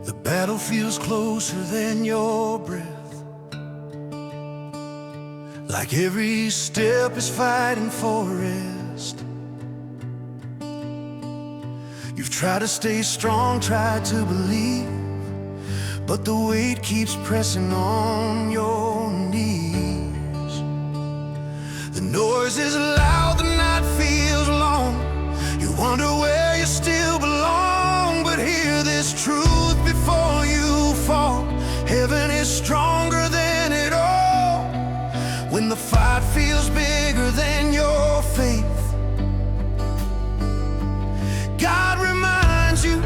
The battle feels closer than your breath, like every step is fighting for rest. You've tried to stay strong, tried to believe, but the weight keeps pressing on your knees. The noise is loud, the night feels long. You wonder where you still belong, but hear this truth before you fall. Heaven is stronger than it all. When the fight feels bigger than your faith, God reminds you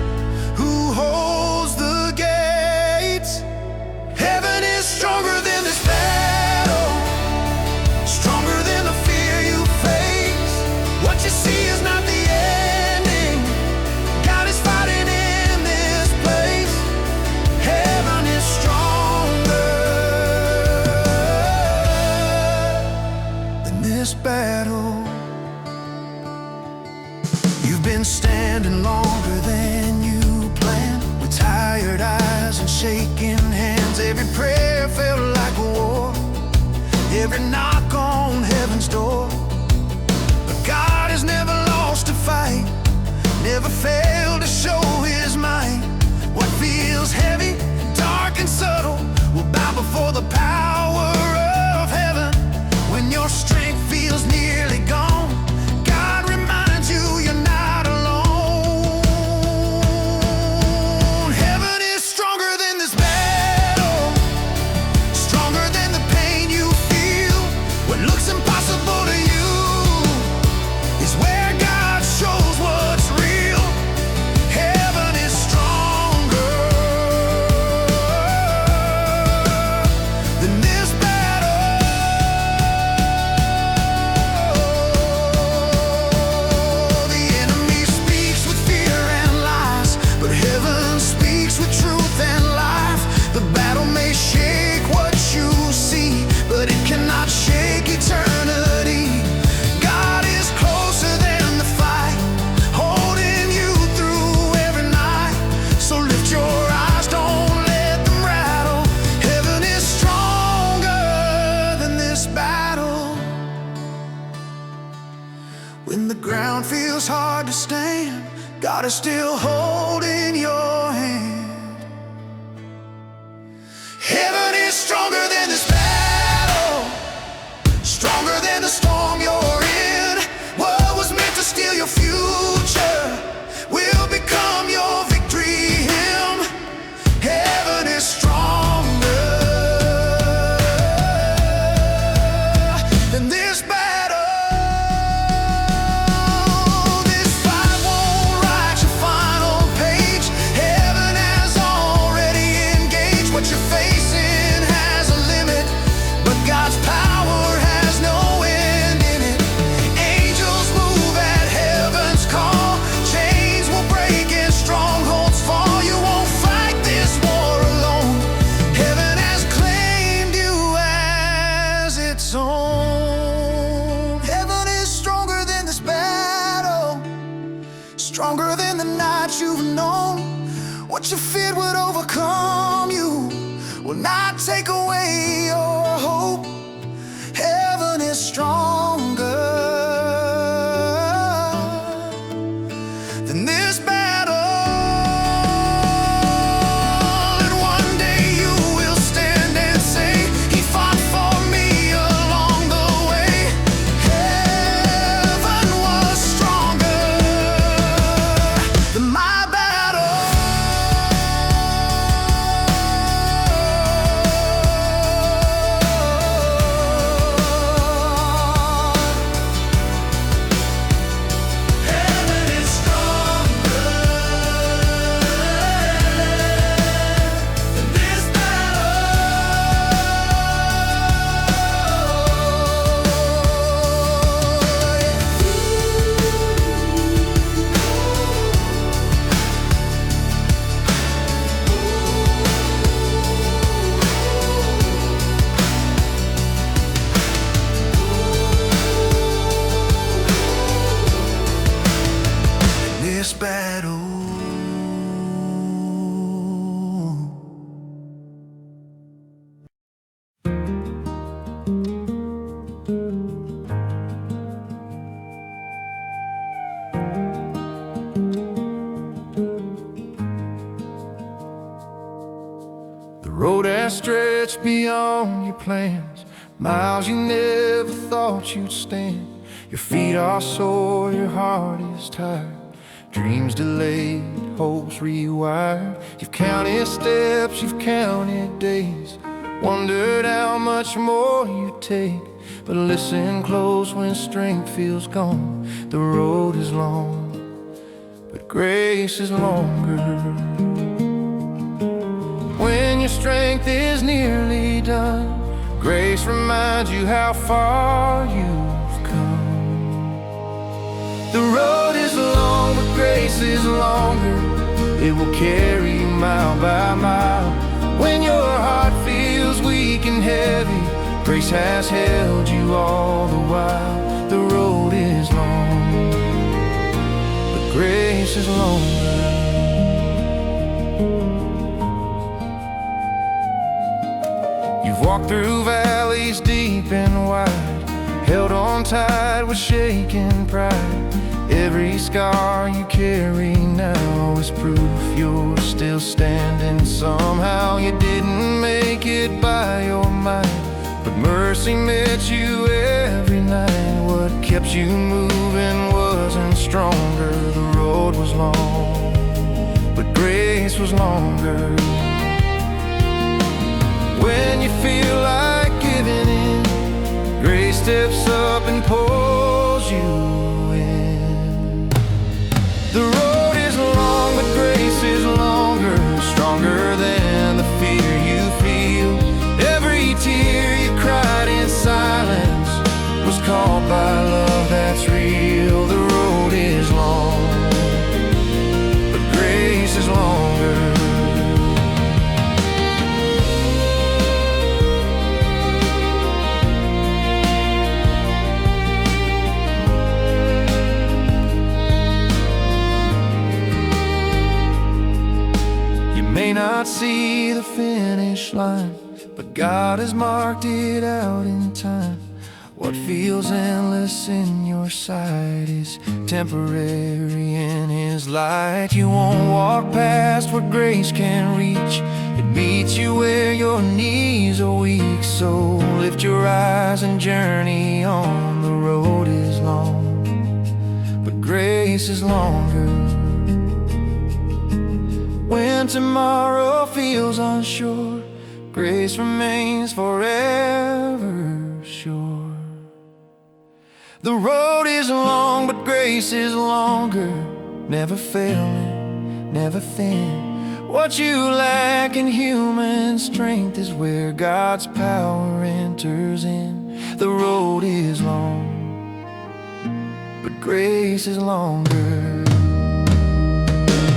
who holds the gates. Heaven is stronger than this battle, stronger than the fear you face. What you see is not the ending. God is fighting in this place. Heaven is stronger than this battle. You've been standing longer than you planned, with tired eyes and shaking hands. Every prayer felt like a war, every knock on heaven's door. But God has never lost a fight, never failed to show his might. What feels heavy, dark and subtle will bow before the power of heaven. When your strength feels nearly gone, God reminds you you're not alone. Heaven is stronger than this battle, stronger than the pain you feel. What looks impossible to you is where God shows what's real. Heaven is stronger than this battle. The enemy speaks with fear and lies, but heaven speaks with truth and life. The battle may shake what you see, but it cannot shake eternity. God is closer than the fight, holding you through every night. So lift your eyes, don't let them rattle. Heaven is stronger than this battle. When the ground feels hard to stand, God is still holding your hand. Heaven is stronger than this battle, stronger than the storm you're in. What was meant to steal your future will become your victory hymn. Heaven is stronger than this battle. This fight won't write your final page. Heaven has already engaged. What you're facing has a limit, but God's power has no end in it. Angels move at heaven's call. Chains will break and strongholds fall. You won't fight this war alone. Heaven has claimed you as its own. Heaven is stronger than this battle, stronger than the night you've known. What you feared would overcome you will not take away your hope. Heaven is stronger than this battle. And one day you will stand and say, He fought for me along the way. Heaven was stronger than my battle. Heaven is stronger than this battle. road has stretched beyond your plans, miles you never thought you'd stand. Your feet are sore, your heart is tired, dreams delayed, hopes rewired. You've counted steps, you've counted days, wondered how much more you take. But listen close when strength feels gone. The road is long, but grace is longer. When your strength is nearly done, grace reminds you how far you've come. The road is long, but grace is longer. It will carry you mile by mile. When your heart feels weak and heavy, grace has held you all the while. The road is long, but grace is longer. You've walked through valleys deep and wide, held on tight with shaken pride. Every scar you carry now is proof you're still standing. Somehow you didn't make it by your might, but mercy met you every night. What kept you moving wasn't stronger. The road was long, but grace was longer. When you feel like giving in, grace steps up and pulls you in. The road is long, but grace is longer, stronger than the fear you feel. Every tear you cried in silence was called by love that's real. The road is long, but grace is longer. May not see the finish line, but God has marked it out in time. What feels endless in your sight is temporary in His light. You won't walk past what grace can reach. It meets you where your knees are weak. So lift your eyes and journey on. The road is long, but grace is longer. When tomorrow feels unsure, grace remains forever sure. The road is long, but grace is longer. Never failing, never thin. What you lack in human strength is where God's power enters in. The road is long, but grace is longer.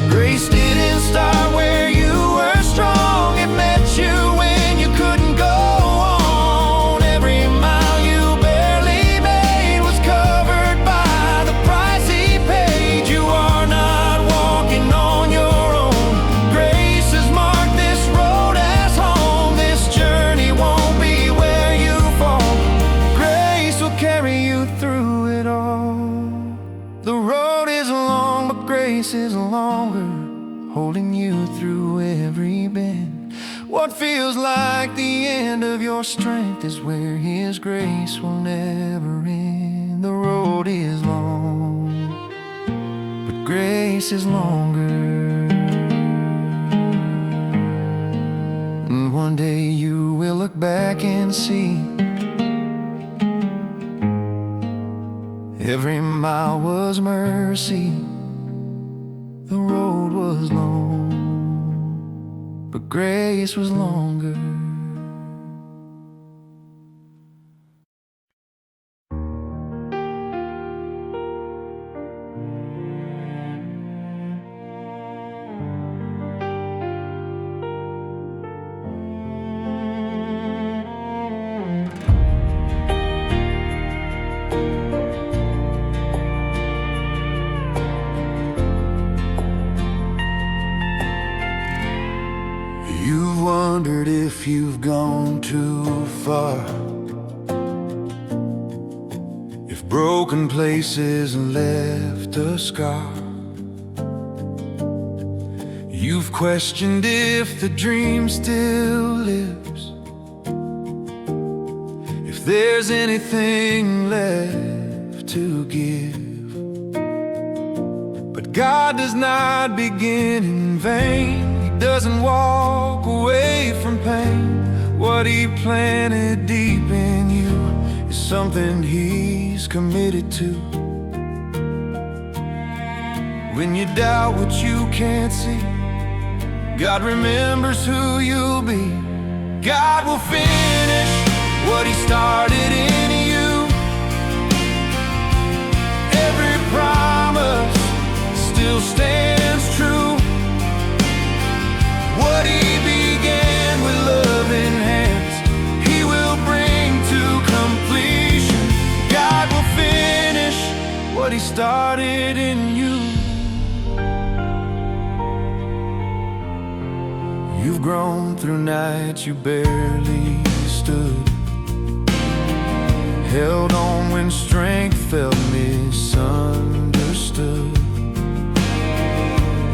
Grace didn't start where you were strong. It met you when you couldn't go on. Every mile you barely made was covered by the price He paid. You are not walking on your own. Grace has marked this road as home. This journey won't be where you fall. Grace will carry you through it all. The road is long, but grace is longer, holding you through every bend. What feels like the end of your strength is where His grace will never end. The road is long, but grace is longer. And one day you will look back and see every mile was mercy. The road was long, but grace was longer. You've wondered if you've gone too far, if broken places left a scar. You've questioned if the dream still lives, if there's anything left to give. But God does not begin in vain. He doesn't walk away from pain. What He planted deep in you is something He's committed to. When you doubt what you can't see, God remembers who you'll be. God will finish what He started in you. Every promise still stands true. What He began with loving hands, He will bring to completion. God will finish what He started in you. You've grown through nights you barely stood, held on when strength felt misunderstood.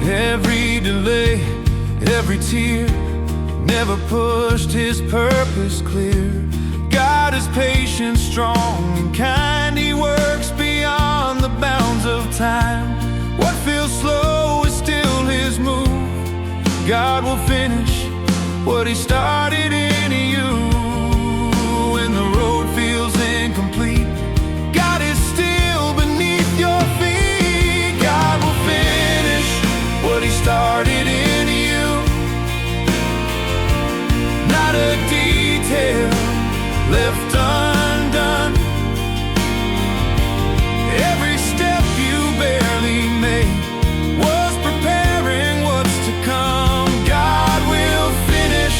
Every delay, every tear never pushed His purpose clear. God is patient, strong, and kind. He works beyond the bounds of time. What feels slow is still His move. God will finish what He started in you. When the road feels incomplete, God is still beneath your feet. God will finish what He started in you. Not a detail left undone. Every step you barely made was preparing what's to come. God will finish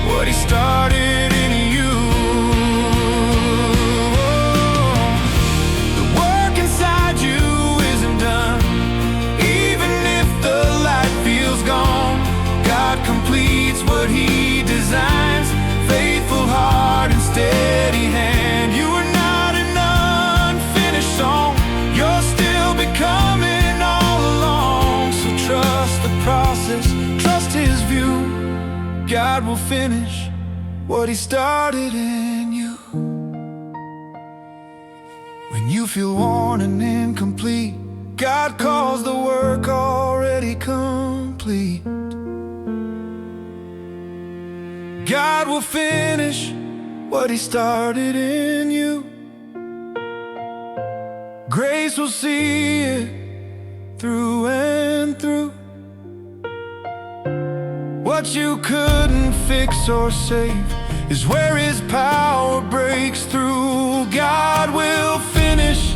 what He started in you. The work inside you isn't done. Even if the light feels gone, God completes what He designs. Faithful heart and steady hand. You are not an unfinished song. You're still becoming all along. So trust the process, trust His view. God will finish what He started in you. When you feel worn and incomplete, God calls the work already complete. God will finish what He started in you. Grace will see it through and through. What you couldn't fix or save is where His power breaks through. God will finish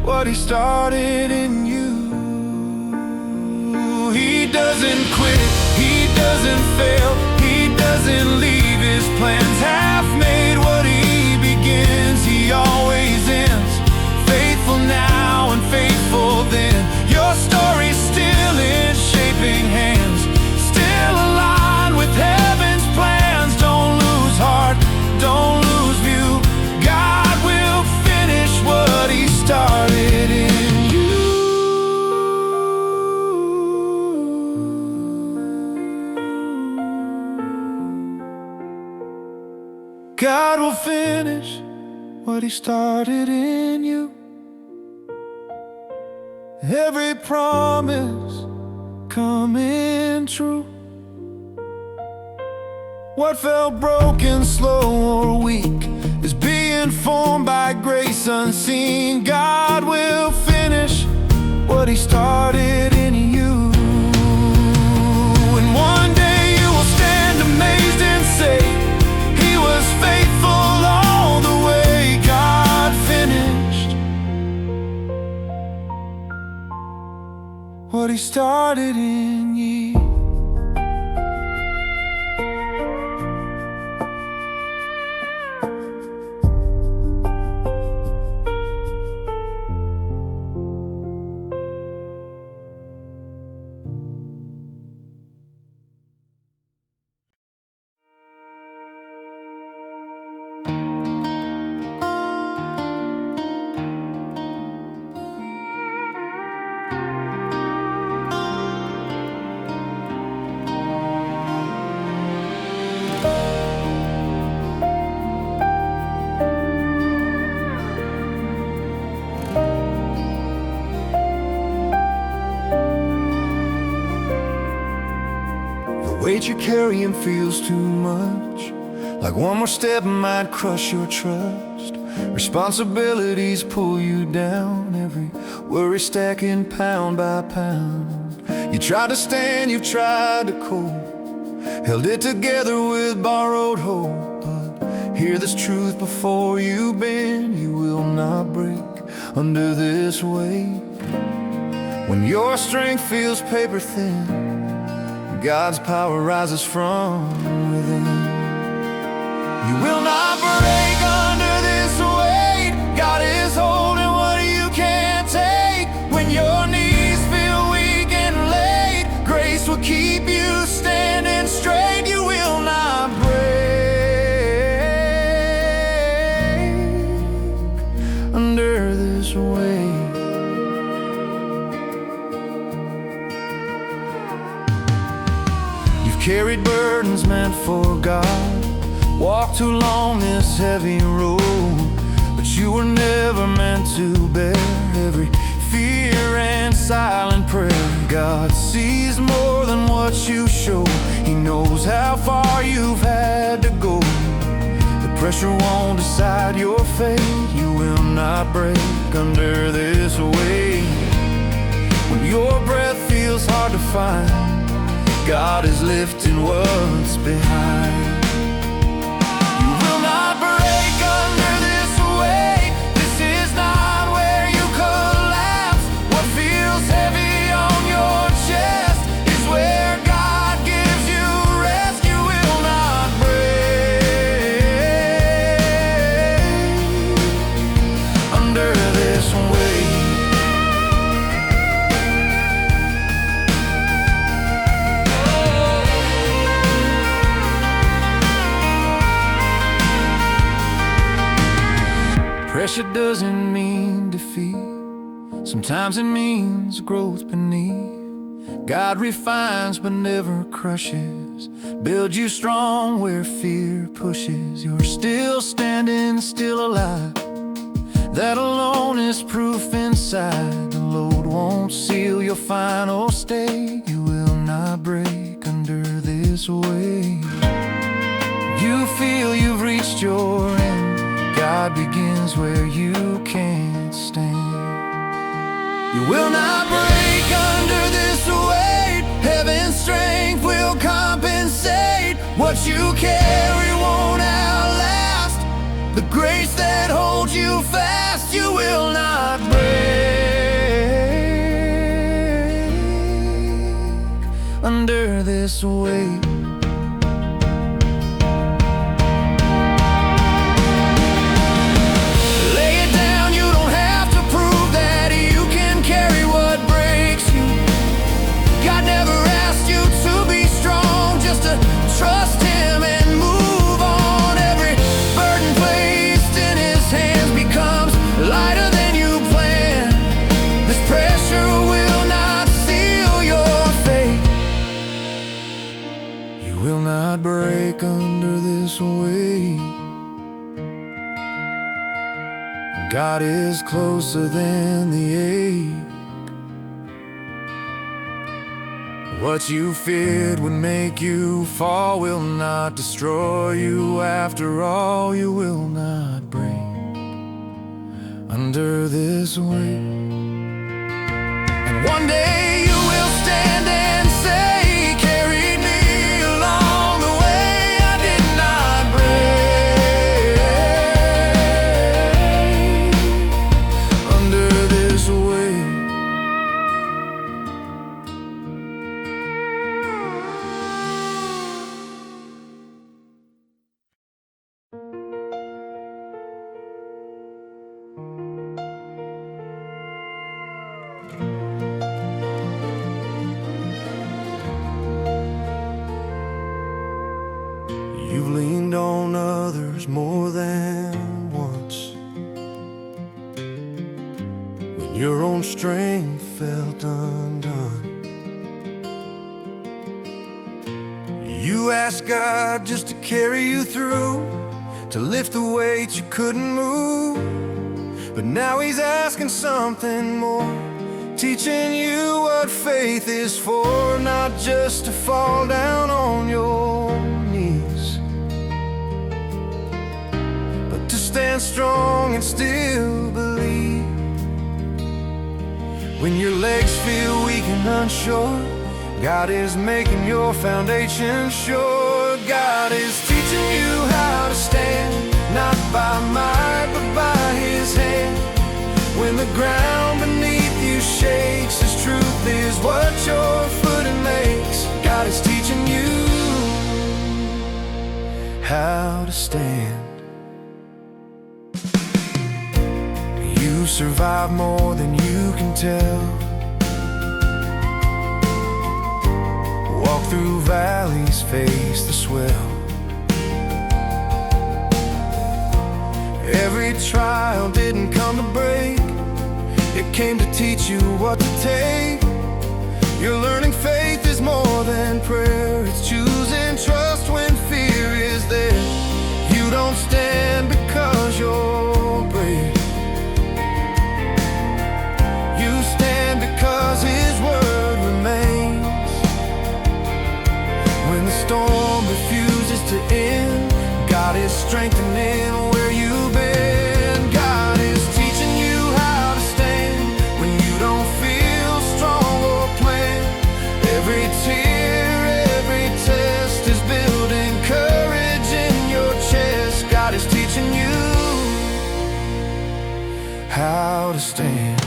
what He started in you. He doesn't quit, He doesn't fail, He doesn't leave His plans half made. What He begins, He always ends. Faithful now and faithful then. Your story's still in shaping hands, still aligned with heaven's plans. Don't lose heart, don't lose view. God will finish what He started in you. God will finish what He started in you. Every promise coming true. What felt broken, slow, or weak is being formed by grace unseen. God will finish what He started in you. And one day you will stand amazed and say, He was faithful all the way. God finished what He started in you. weight you're carrying feels too much, like one more step might crush your trust. Responsibilities pull you down, every worry stacking pound by pound. You tried to stand, you've tried to cope, held it together with borrowed hope. But hear this truth before you bend: you will not break under this weight. When your strength feels paper thin, God's power rises from within. You will not break under this weight. God is holding what you can't take. When your knees feel weak and late, grace will keep you standing straight. You will not break under this weight. Carried burdens meant for God, walked too long this heavy road, but you were never meant to bear every fear and silent prayer. God sees more than what you show. He knows how far you've had to go. The pressure won't decide your fate. You will not break under this weight. When your breath feels hard to find, God is lifting what's behind. You will not break under this weight. This is not where you collapse. What feels heavy on your chest is where God gives you rest. You will not break under this weight. Pressure doesn't mean defeat. Sometimes it means growth beneath. God refines but never crushes, builds you strong where fear pushes. You're still standing, still alive. That alone is proof inside. The load won't seal your final state. You will not break under this weight. You feel you've reached your end. God begins where you can't stand. You will not break under this weight. Heaven's strength will compensate. What you carry won't outlast the grace that holds you fast. You will not break under this weight. Trust Him and move on. Every burden placed in His hands becomes lighter than you planned. This pressure will not seal your fate. You will not break under this weight. God is closer than the ache. What you feared would make you fall will not destroy you. After all, you will not break under this weight. And one day you will stand and say, carried me along the way. I did not break under this weight. You've leaned on others more than once, when your own strength felt undone. You asked God just to carry you through, to lift the weight you couldn't move. But now He's asking something more, teaching you what faith is for. Not just to fall down on still believe. When your legs feel weak and unsure, God is making your foundation sure. God is teaching you how to stand, not by might but by His hand. When the ground beneath you shakes, His truth is what your footing makes. God is teaching you how to stand. You survive more than you can tell. Walk through valleys, face the swell. Every trial didn't come to break, it came to teach you what to take. You're learning faith is more than prayer. It's choosing trust when fear is there. You don't stand because you're brave. You stand because His word remains. When the storm refuses to end, God is strengthening where you've been. God is teaching you how to stand when you don't feel strong or planned. Every tear, every test is building courage in your chest. God is teaching you how to stand.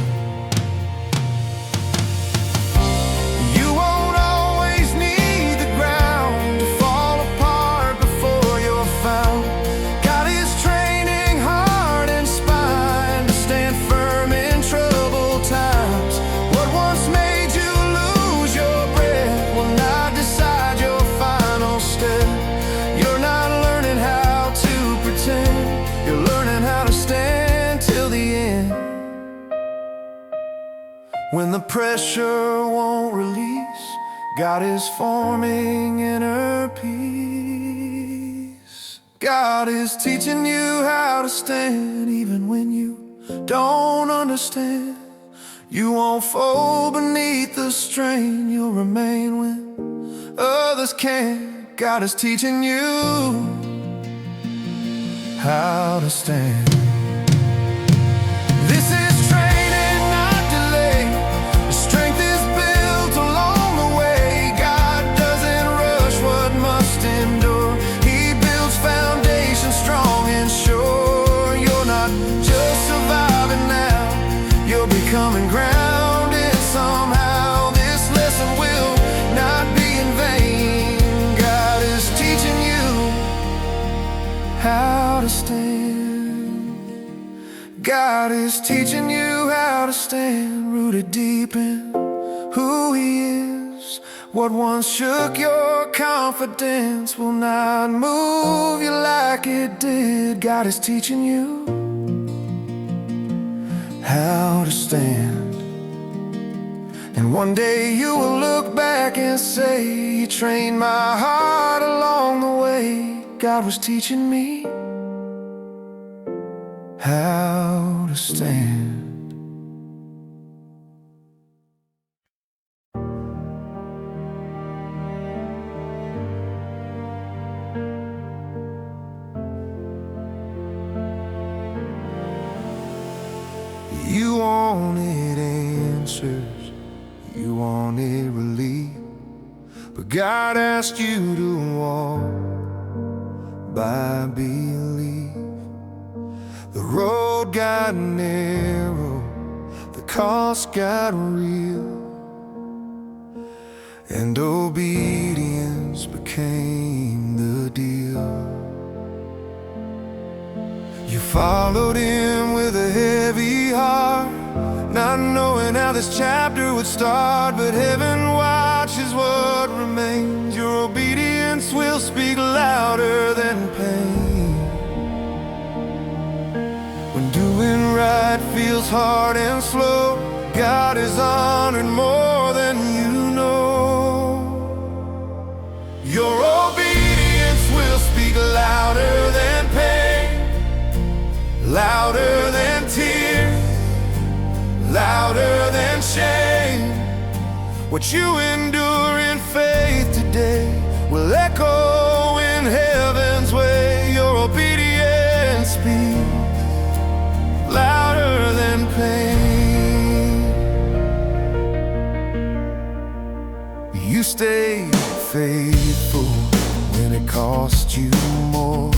When the pressure won't release, God is forming inner peace. God is teaching you how to stand even when you don't understand. You won't fold beneath the strain. You'll remain when others can't. God is teaching you how to stand. This is training, not delay. Strength is built along the way. God doesn't rush what must endure. He builds foundations strong and sure. You're not just surviving now, you're becoming grounded somehow. This lesson will not be in vain. God is teaching you how to stand. God is teaching you how to stand, rooted deep in who He is. What once shook your confidence will not move you like it did. God is teaching you how to stand. And one day you will look back and say, you trained my heart along the way. God was teaching me how to stand. You wanted answers, you wanted relief, but God asked you to walk by belief. The road got narrow, the cost got real, and obedience became the deal. You followed Him with a heavy heart, not knowing how this chapter would start, but heaven watches what remains. Your obedience will speak louder than pain. When doing right feels hard and slow, God is honored more than you know. Your obedience will speak louder than pain, louder than tears, louder than shame. What you endure in faith today will echo in heaven's way. Your obedience speaks stay faithful when it costs you more.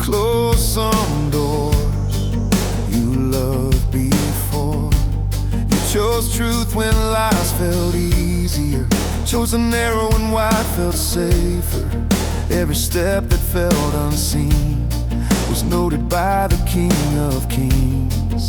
Close some doors you loved before. You chose truth when lies felt easier, chose the narrow and wide felt safer. Every step that felt unseen was noted by the King of Kings.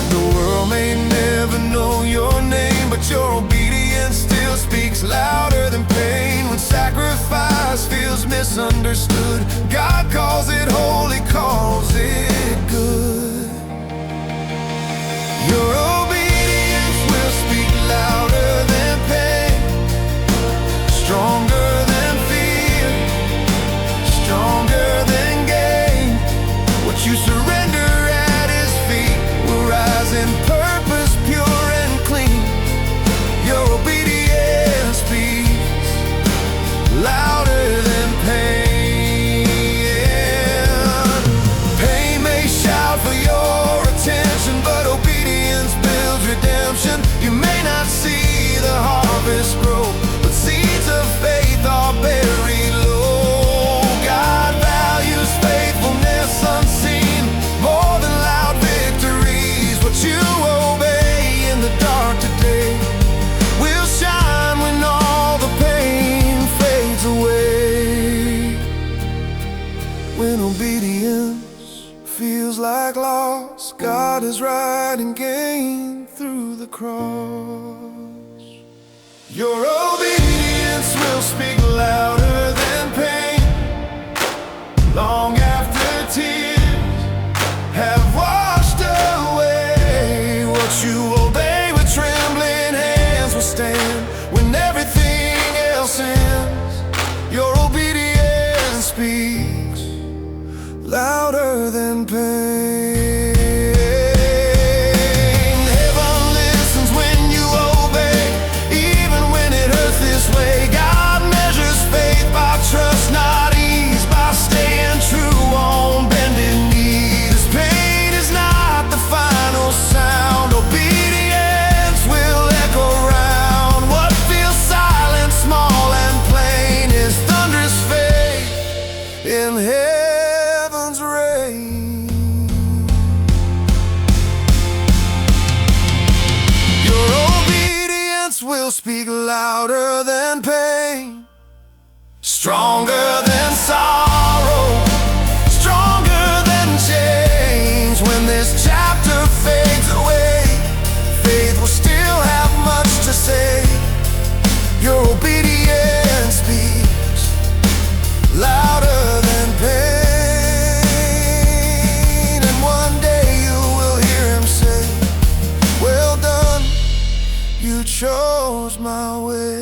The world may never know your name, but your obedience still speaks louder than pain. When sacrifice feels misunderstood, God calls it holy, calls it good. Your obedience will speak louder than pain, stronger than fear, stronger than gain. What you surrender at His feet will rise in purpose, pure and clean. Your obedience speaks louder than pain. Pain may shout for your attention, but obedience builds redemption. You may not see the harvest grow, but seeds of faith are buried low. God values faithfulness unseen more than loud victories. What you obey in the dark today will shine when all the pain fades away. When obedience feels like loss, God is writing gain through the cross. Your obedience will speak louder than pain, long after tears have washed away. What you obey with trembling hands will stand when everything else ends. Your obedience speaks louder than pain. Heaven listens when you obey, even when it hurts this way. God measures faith by trust, not ease, by staying true on bended knee. This pain is not the final sound. Obedience will echo round. What feels silent, small and plain is thunderous faith in heaven's rain. Your obedience will speak louder than pain, stronger than sorrow, stronger than change. When this chapter fades away, faith will still have much to say. Your obedience speaks louder than pain. And one day you will hear Him say, well done, you chose my way.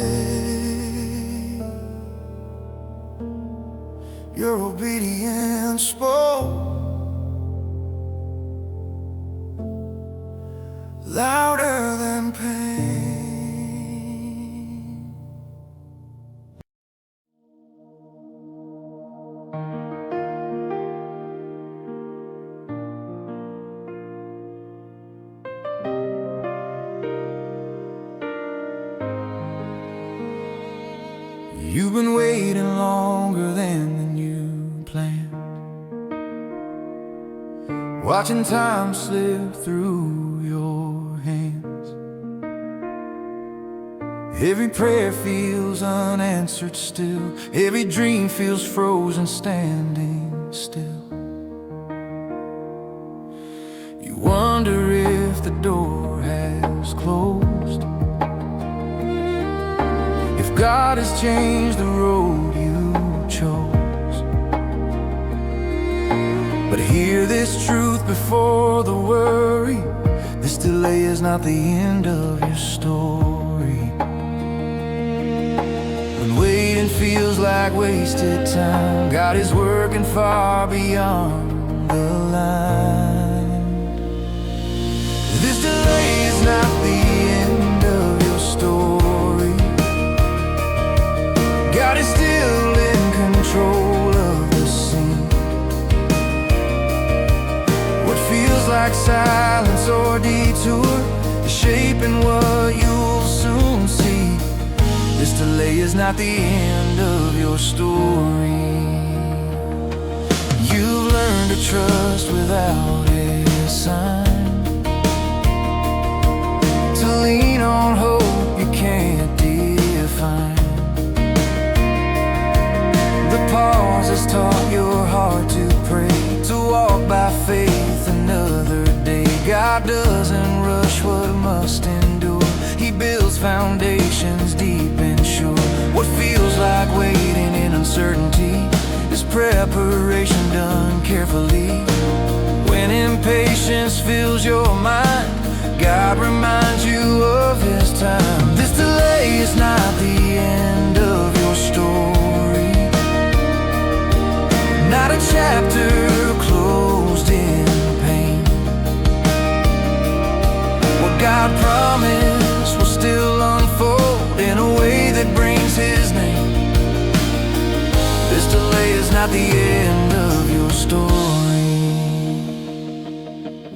Your obedience spoke louder than pain. You've been waiting longer than you planned, watching time slip through your hands. Every prayer feels unanswered still, every dream feels frozen, standing still. You wonder if the door has closed, if God has changed the road you chose. But hear this truth before the worry: this delay is not the end of your story. When waiting feels like wasted time, God is working far beyond the line. This delay is not the end of your story. God is still in control of the scene. What feels like silence or detour is shaping what you'll soon delay is not the end of your story. You've learned to trust without a sign, to lean on hope you can't define. The pause has taught your heart to pray, to walk by faith another day. God doesn't rush what must endure. He builds foundations deep and sure. What feels like waiting in uncertainty is preparation done carefully. When impatience fills your mind, God reminds you of His time. This delay is not the end of your story, not a chapter closed in pain. What God promised will still unfold in a way that brings His name. This delay is not the end of your story.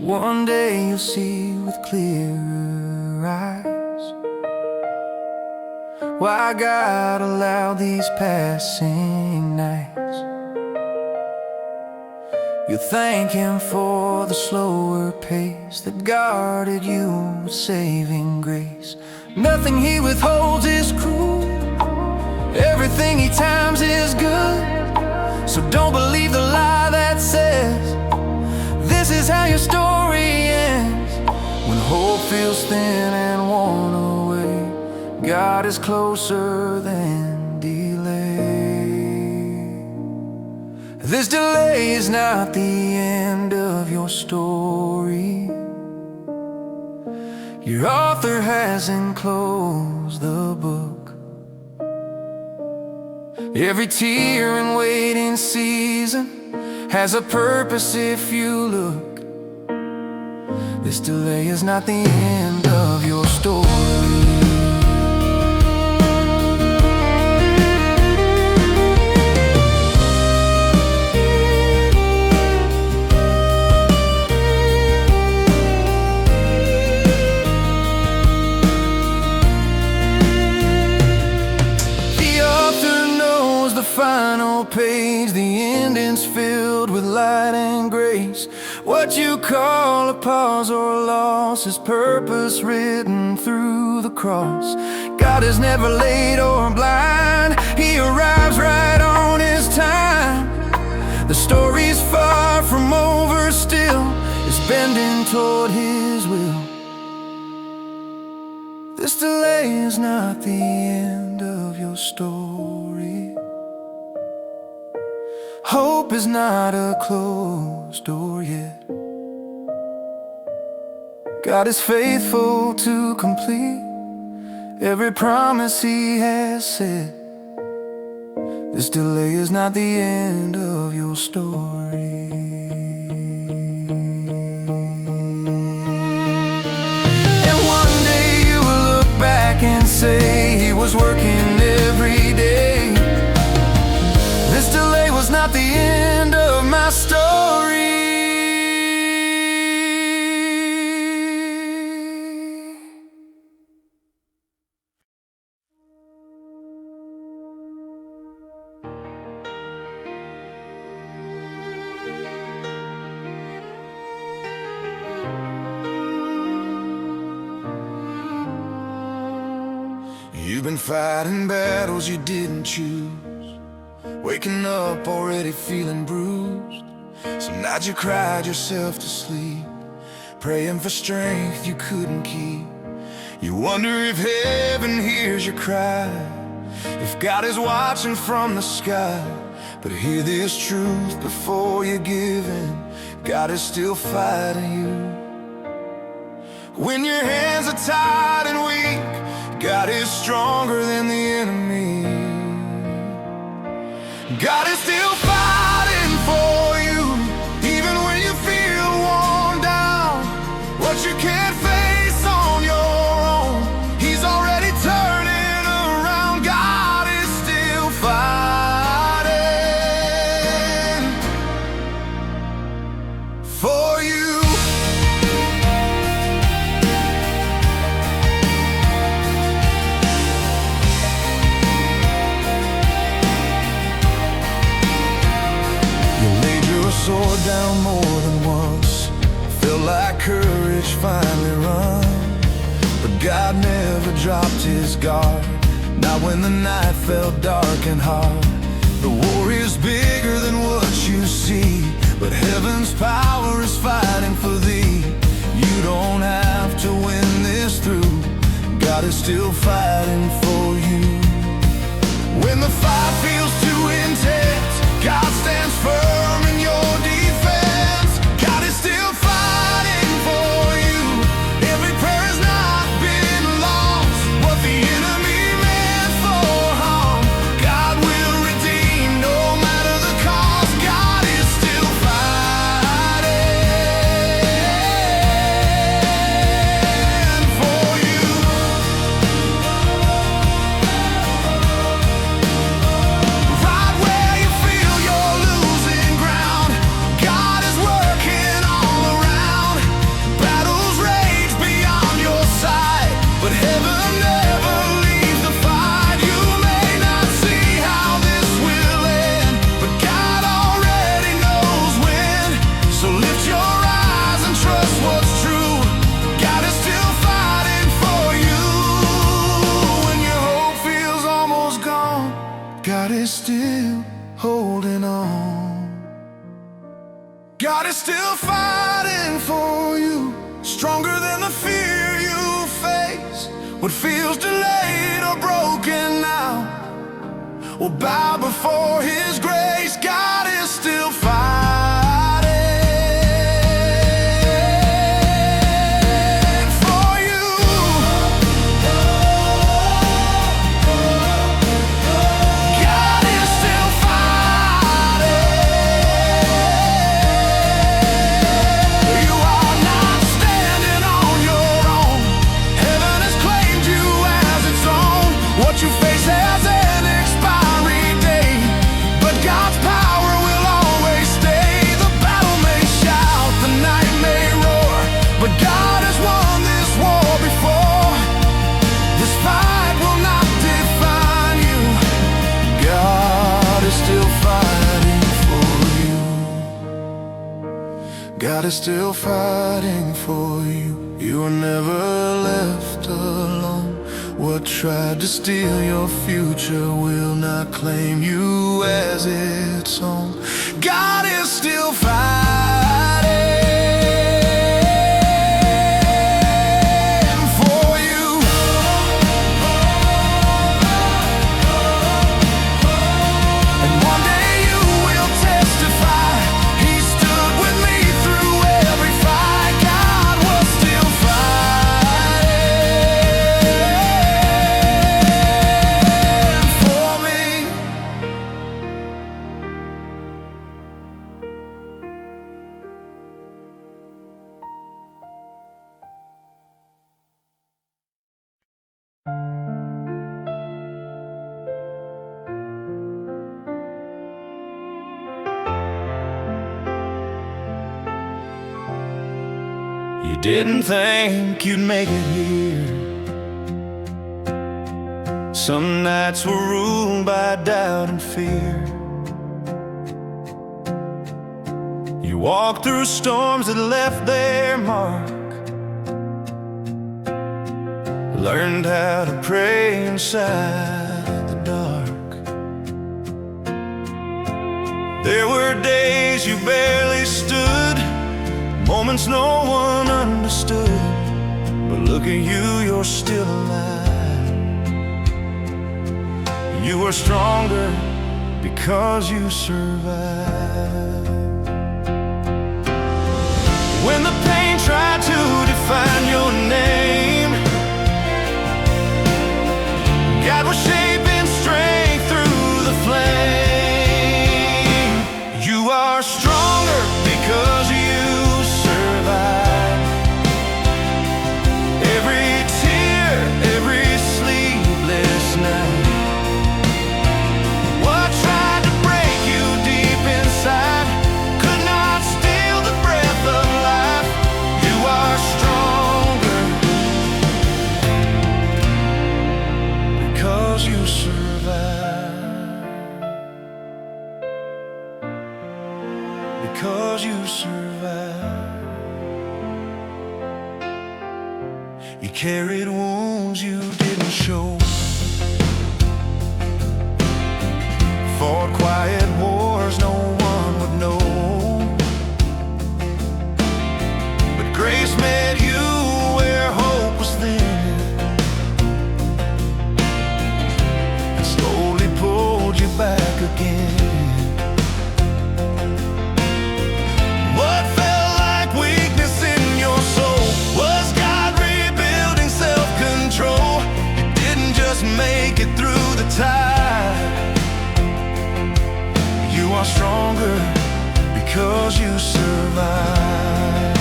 One day you'll see with clearer eyes why God allowed these passing nights. You'll thank Him for the slower pace that guarded you with saving grace. Nothing He withholds is cruel, everything He times is good. So don't believe the lie that says this is how your story ends. When hope feels thin and worn away, God is closer than delay. This delay is not the end of your story. Your author hasn't closed the book. Every tear and waiting season has a purpose if you look. This delay is not the end of your story. Final page, the ending's filled with light and grace. What you call a pause or loss is purpose written through the cross. God is never late or blind, He arrives right on His time. The story's far from over still, it's bending toward His will. This delay is not the end of your story. Hope is not a closed door yet. God is faithful to complete every promise He has said. This delay is not the end of your story. And one day you will look back and say He was working every day. This delay was not the end of my story. You've been fighting battles you didn't choose, waking up already feeling bruised. Some nights you cried yourself to sleep, praying for strength you couldn't keep. You wonder if heaven hears your cry, if God is watching from the sky. But hear this truth before you give in, God is still fighting you. When your hands are tired and weak, God is stronger than the enemy. God is still fighting for you, even when you feel worn down. What you can't face on your own, He's already turning around. God is still fighting for you. sword down more than once, felt like courage finally run. But God never dropped his guard, not when the night felt dark and hard. The war is bigger than what you see, but heaven's power is fighting for thee. You don't have to win this through, God is still fighting for you. When the fight feels too intense, God stands firm in your defense. God is still fighting for you. Every prayer has not been lost. What the enemy meant for harm, God will redeem no matter the cost. God is still fighting for you. Right where you feel you're losing ground, God is working all around. Battles rage beyond your sight, but heaven never leaves the fight. You may not see how this will end, but God already knows when. So lift your eyes and trust what's true. God is still fighting for you. When your hope feels almost gone, God is still holding on. God is still fighting for you, stronger than the fear you face. What feels delayed or broken now will bow before his grace. God is still fighting for you. God is still fighting. You are not standing on your own. Heaven has claimed you as its own. What you face has an expiry date, but God's power will always stay. The battle may shout, the night may roar, but God has won this war before. This fight will not define you. God is still fighting for you. God is still fighting for you. You were never left alone. What tried to steal your future will not claim you as its own. God is still fighting for you. And one day you will testify, he stood with me through every fight. God was still fighting for me. You didn't think you'd make it here. Some nights were ruled by doubt and fear. You walked through storms that left their mark, learned how to pray inside the dark. There were days you barely stood, moments no one understood. But look at you, you're still alive. You were stronger because you survived. When the pain tried to define your name, God was shaping strength through the flame. You are stronger because you survived. Every tear, every sleepless night, what tried to break you deep inside could not steal the breath of life. You are stronger because you survived. Because because you survived. You carried wounds you didn't show, fought quiet wars no one would know. But grace met you where hope was thin, and slowly pulled you back again. What felt like weakness in your soul was God rebuilding self-control. You didn't just make it through the tide. You are stronger because you survived.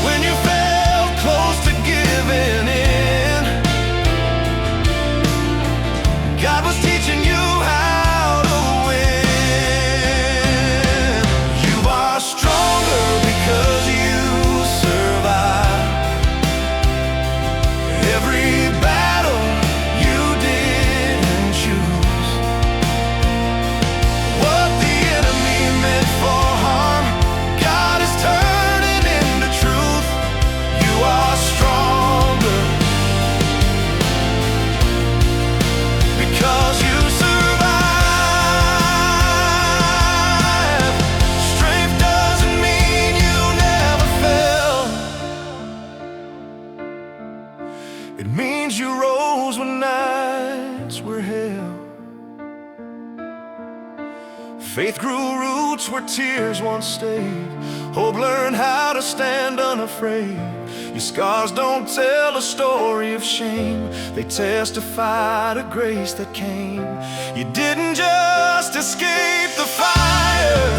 When you felt close to giving in, God was teaching you how to win. You are stronger because you survived. Every battle you didn't choose, what the enemy meant for harm, God is turning into truth. You are stronger because you survive. Strength doesn't mean you never fell. It means you rose when nights were hell. Faith grew roots where tears once stayed. Hope learned how to stand unafraid. Your scars don't tell a story of shame, they testify to grace that came. You didn't just escape the fire,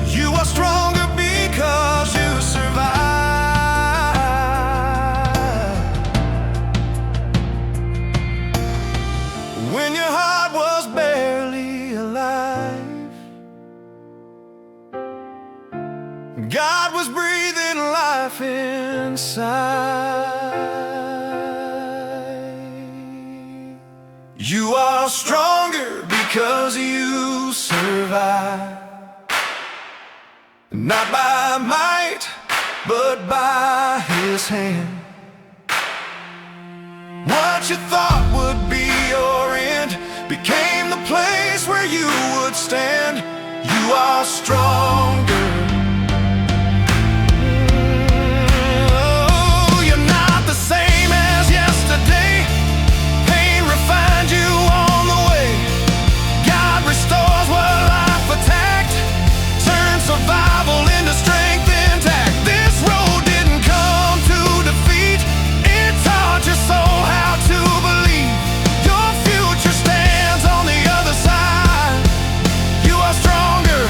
you are stronger because you survived. When your heart was barely alive, God was breathing life inside. You are stronger because you survived. Not by might, but by His hand. What you thought would be your end became the place where you would stand. You are stronger. Oh, you're not the same as yesterday. Pain refined you on the way. God restores what life attacked, turns survival into strength intact. This road didn't come to defeat, it taught your soul how to believe. Your future stands on the other side. You are stronger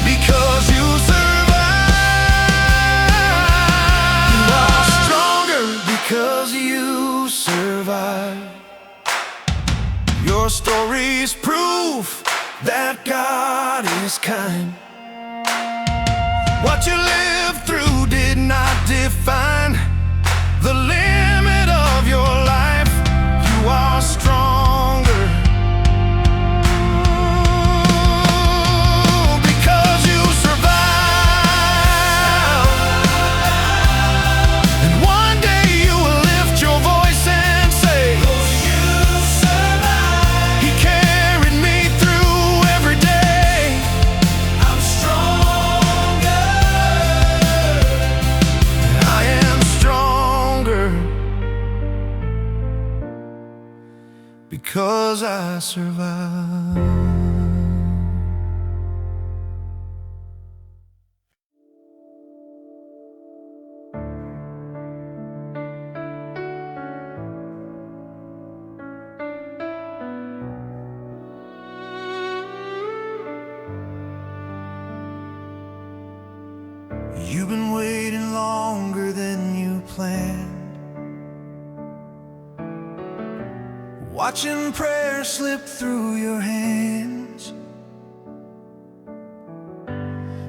because you survived. You are stronger because you survived. Your story's proof that God is kind. What you lived through did not define the limit of your life. You are stronger because you survived. And one day you will lift your voice and say, you survived. He carried me through every day. I'm stronger. I am stronger because I survived. You've been waiting longer than you planned, watching prayer slip through your hands.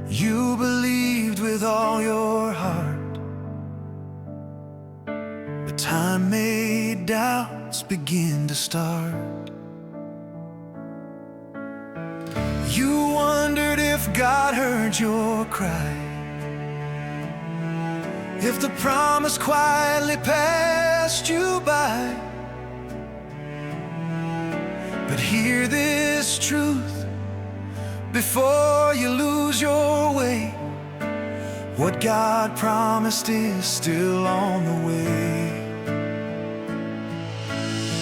You believed with all your heart, but time made doubts begin to start. if God heard your cry, if the promise quietly passed you by. But hear this truth before you lose your way: what God promised is still on the way.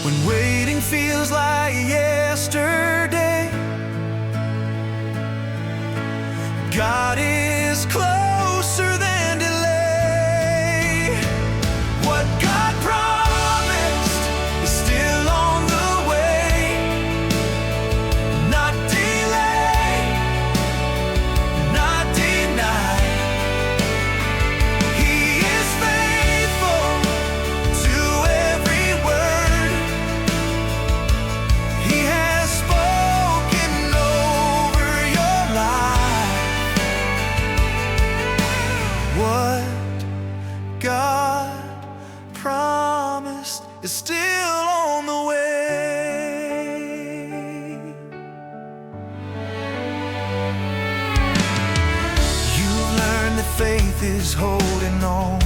When waiting feels like yesterday, God is closer than delay. What God promised is still on the way, not delayed, not denied. He is faithful to every word He has spoken over your life. What God promised is still on the way. You've learned that faith is holding on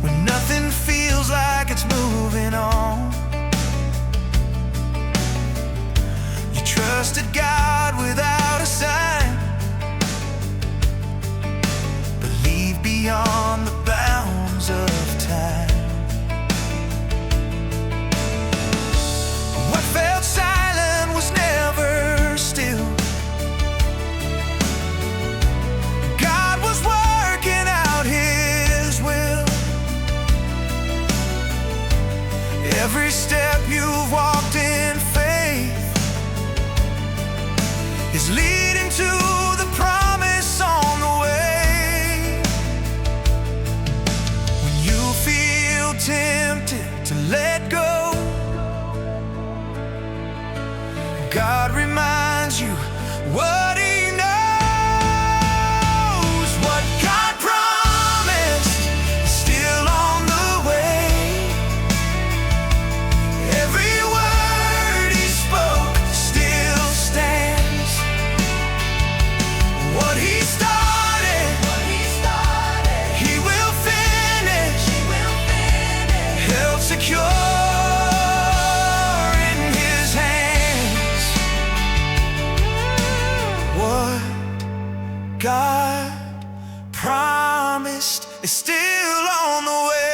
when nothing feels like it's moving on. You trusted God without a sign, believe beyond the bounds of time. What felt silent was never still. God was working out His will. Every step you've walked in faith is leading to the promise on the way. When you feel tempted to let go, God reminds you what He knows. What God promised is still on the way. Every word He spoke still stands. What He started, He will finish. Held secure in His hands. What God promised is still on the way.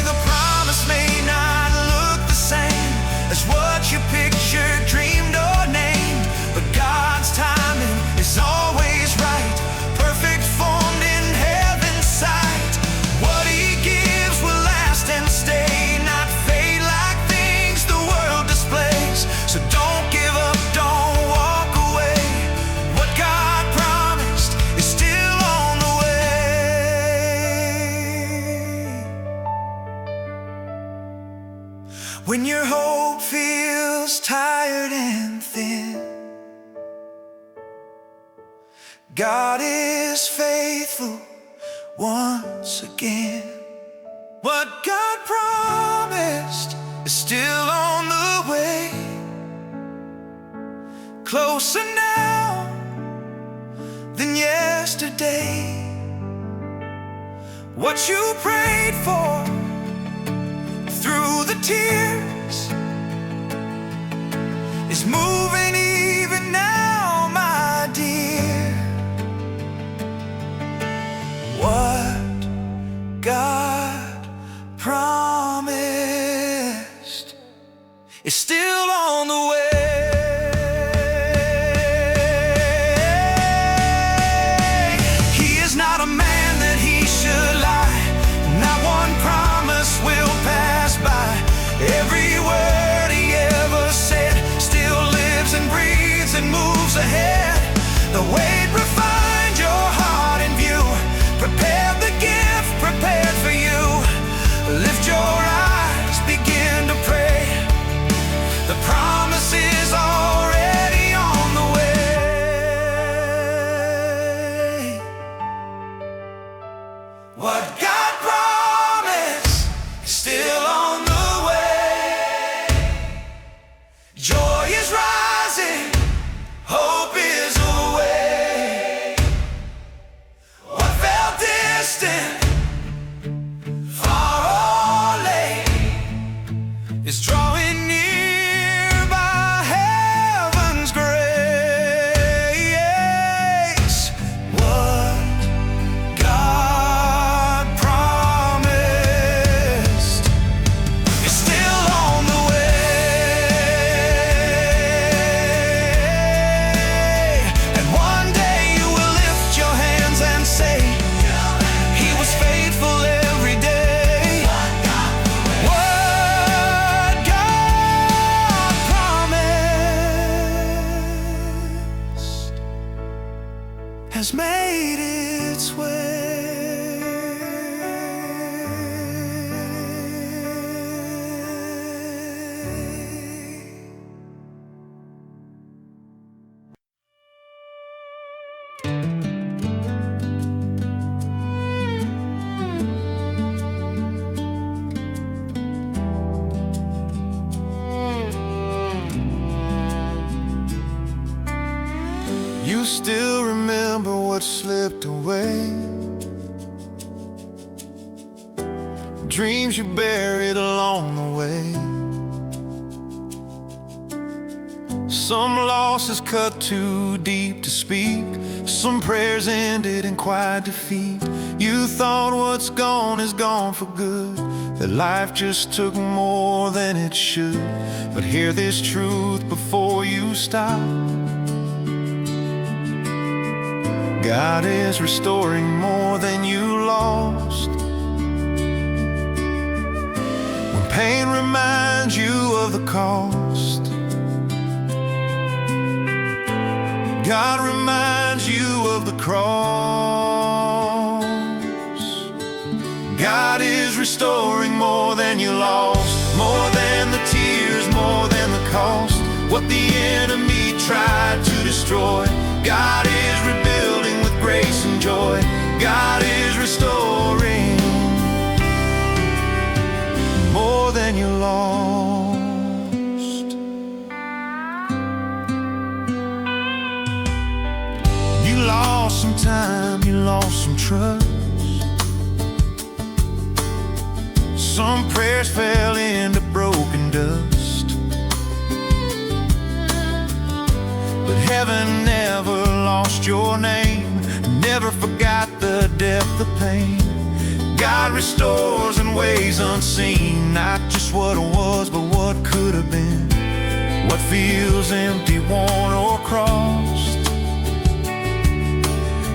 The promise may not look the same as what you pictured, dreamed, or named, but God's timing is always right, perfect, formed in heaven's sight. What He gives will last and stay, not fade like things the world displays. So don't give up, don't walk away. What God promised is still on the way. When your hope feels tired and thin, God is faithful once again. What God promised is still on the way, closer now than yesterday. What you prayed for through the tears is moving even now, my dear. What God promised is still on the way. He is not a man that He should lie, not one promise will pass by. Every word He ever said still lives and breathes and moves ahead. The weight refined your heart and view, prepared the gift prepared for you. Lift your eyes, begin to pray. The promise is already on the way. What God promised is still on the way. distant, far or late, is drawing near by heaven's grace. What God promised is still on the way, and one day you will lift your hands and say, He was faithful every day. What God promised has made its way. You still remember what slipped away, dreams you buried along the way. Some losses cut too deep to speak, some prayers ended in quiet defeat. You thought what's gone is gone for good, that life just took more than it should. But hear this truth before you stop: God is restoring more than you lost. When pain reminds you of the cost, God reminds you of the cross. God is restoring more than you lost, more than the tears, more than the cost. What the enemy tried to destroy, God is rebuilding with grace and joy. God is restoring more than you lost. You lost some time, you lost some trust. Some prayers fell into broken dust, but heaven never lost your name, never forgot the depth of pain. God restores in ways unseen, not just what was, but what could have been. What feels empty, worn, or crossed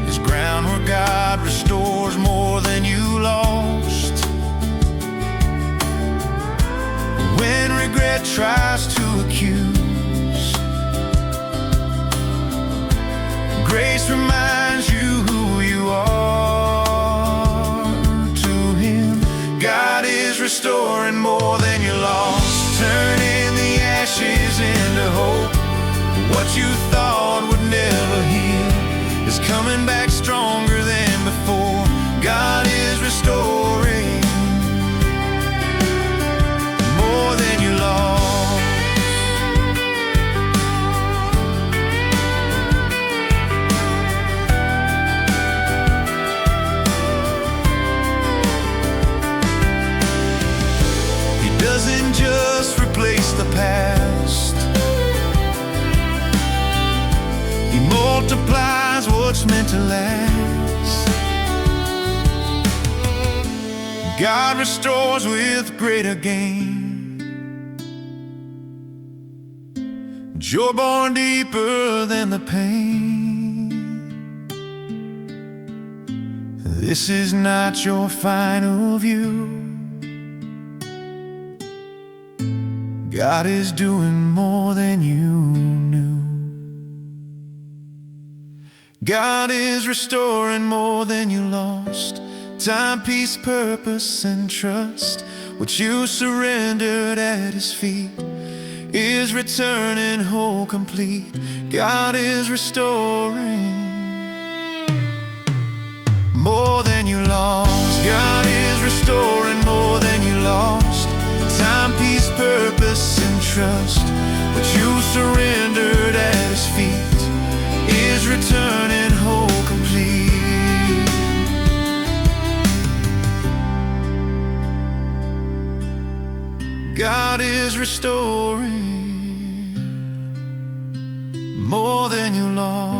is ground where God restores more than you lost. When regret tries to accuse, grace reminds you who you are to Him. God is restoring more than you lost, turning the ashes into hope. What you thought would never heal is coming back stronger than before. God is restoring more than you lost. Doesn't just replace the past, He multiplies what's meant to last. God restores with greater gain, joy born deeper than the pain. This is not your final view. God is doing more than you knew. God is restoring more than you lost. Time, peace, purpose, and trust. What you surrendered at His feet is returning whole, complete. God is restoring more than you lost. God is restoring more than you lost. Time, peace, purpose, and trust. What you surrendered at His feet is returning whole, complete. restoring more than you lost.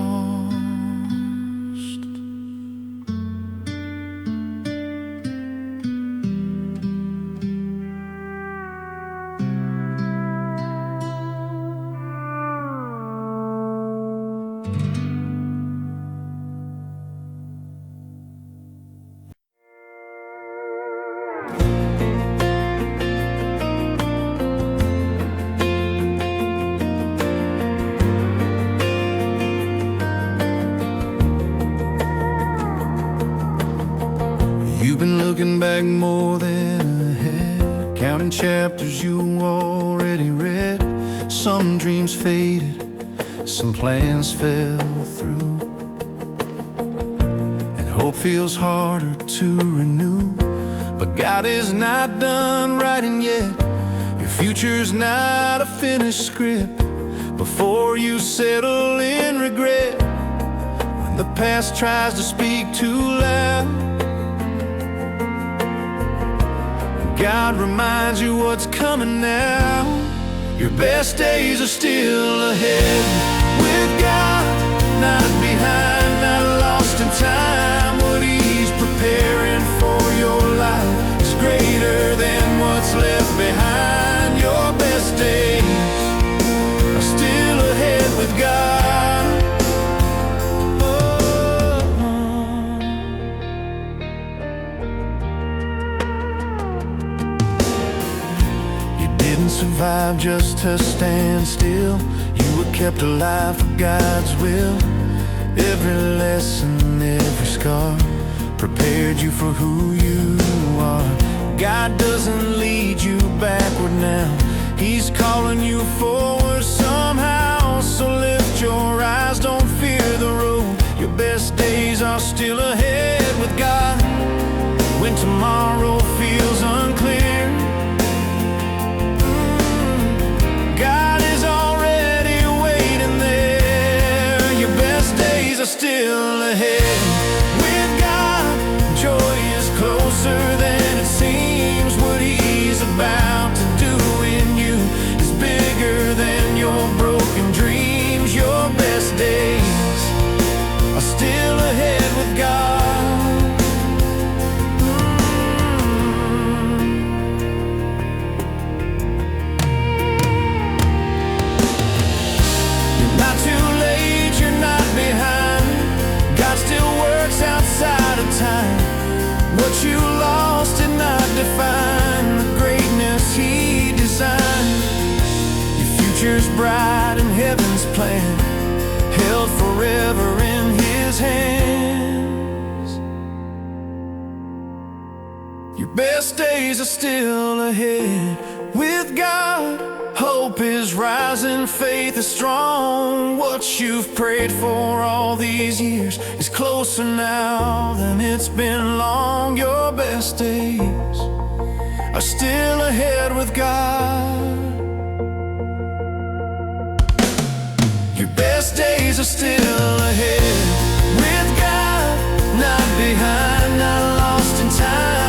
You've been looking back more than ahead, counting chapters you already read. Some dreams faded, some plans fell through, and hope feels harder to renew. But God is not done writing yet. Your future's not a finished script. Before you settle in regret, when the past tries to speak too loud, God reminds you what's coming now. Your best days are still ahead with God, not behind, not lost in time. What He's preparing for your life is greater than what's left behind. Your best days are still ahead with God. Survive just to stand still. You were kept alive for God's will. Every lesson, every scar prepared you for who you are. God doesn't lead you backward now. He's calling you forward somehow. So lift your eyes, don't fear the road. Your best days are still ahead with God. When tomorrow feels unclear, still ahead with God. Joy is closer than it seems. What He's about to do in you is bigger than your broken dreams. Your best days are still ahead with God. You're not too late, you're not behind. God still works outside of time. What you lost did not define the greatness He designed. Your future's bright in heaven's plan, held forever in His hands. Your best days are still ahead with God. Hope is rising, faith is strong. What you've prayed for all these years is closer now than it's been long. Your best days are still ahead with God. Your best days are still ahead with God, not behind, not lost in time.